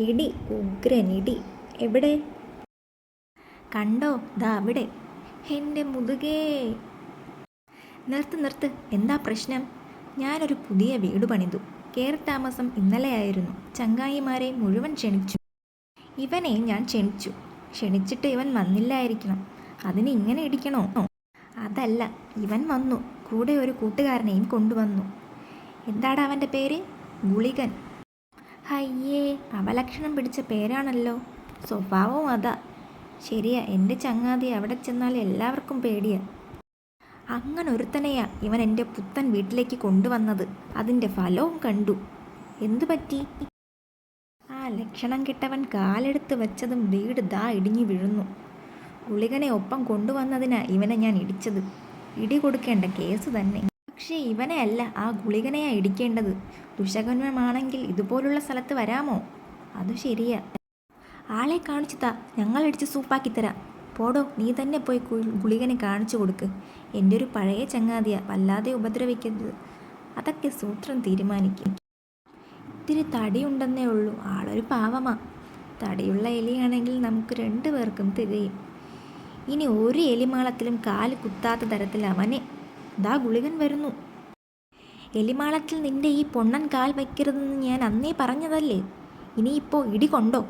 ഇടി, ഉഗ്രൻ ഇടി. എവിടെ? കണ്ടോ, ദാ അവിടെ. എൻ്റെ മുതുകേ. നിർത്ത് നിർത്ത്, എന്താ പ്രശ്നം? ഞാനൊരു പുതിയ വീട് പണിതു. കയറി താമസം ഇന്നലെയായിരുന്നു. ചങ്ങായിമാരെ മുഴുവൻ ക്ഷണിച്ചു. ഇവനെയും ഞാൻ ക്ഷണിച്ചു. ക്ഷണിച്ചിട്ട് ഇവൻ വന്നില്ലായിരിക്കണം. അതിന് ഇങ്ങനെ ഇടിക്കണോ? അതല്ല, ഇവൻ വന്നു. കൂടെ ഒരു കൂട്ടുകാരനെയും കൊണ്ടുവന്നു. എന്താടാ അവൻ്റെ പേര്? ഗുളികൻ. ഹയ്യേ, അവലക്ഷണം പിടിച്ച പേരാണല്ലോ. സ്വഭാവവും അതാ. ശരിയാ, എൻ്റെ ചങ്ങാതി അവിടെ ചെന്നാൽ എല്ലാവർക്കും പേടിയാ. അങ്ങനൊരുത്തനെയാ ഇവൻ എൻ്റെ പുത്തൻ വീട്ടിലേക്ക് കൊണ്ടുവന്നത്. അതിൻ്റെ ഫലവും കണ്ടു. എന്തു പറ്റി? ആ ലക്ഷണം കെട്ടവൻ കാലെടുത്ത് വെച്ചതും വീട് ദാ ഇടിഞ്ഞു വീഴുന്നു. ഗുളികനെ ഒപ്പം കൊണ്ടുവന്നതിനാ ഇവനെ ഞാൻ ഇടിച്ചത്. ഇടി കൊടുക്കേണ്ട കേസ് തന്നെ. പക്ഷേ ഇവനെ അല്ല, ആ ഗുളികനെയാ ഇടിക്കേണ്ടത്. ദുശകന്മാണെങ്കിൽ ഇതുപോലുള്ള സ്ഥലത്ത് വരാമോ? അത് ശരിയാ. ആളെ കാണിച്ചു താ, ഞങ്ങൾ ഇടിച്ച് സൂപ്പാക്കി തരാം. പോടോ, നീ തന്നെ പോയി ഗുളികനെ കാണിച്ചു കൊടുക്ക്. എൻ്റെ ഒരു പഴയ ചങ്ങാതിയാ, വല്ലാതെ ഉപദ്രവിക്കരുത്. അതൊക്കെ സൂത്രം തീരുമാനിക്കും. ഇത്തിരി തടിയുണ്ടെന്നേ ഉള്ളൂ, ആളൊരു പാവമാ. തടിയുള്ള എലിയാണെങ്കിൽ നമുക്ക് 2 പേർക്കും തികയും. ഇനി ഒരു എലിമാളത്തിലും കാല് കുത്താത്ത തരത്തിൽ അവനെ. ദാ ഗുളികൻ വരുന്നു. എലിമാളത്തിൽ നിന്റെ ഈ പൊണ്ണൻ കാൽ വയ്ക്കരുതെന്ന് ഞാൻ അന്നേ പറഞ്ഞതല്ലേ. ഇനിയിപ്പോൾ ഇടി കൊണ്ടോ?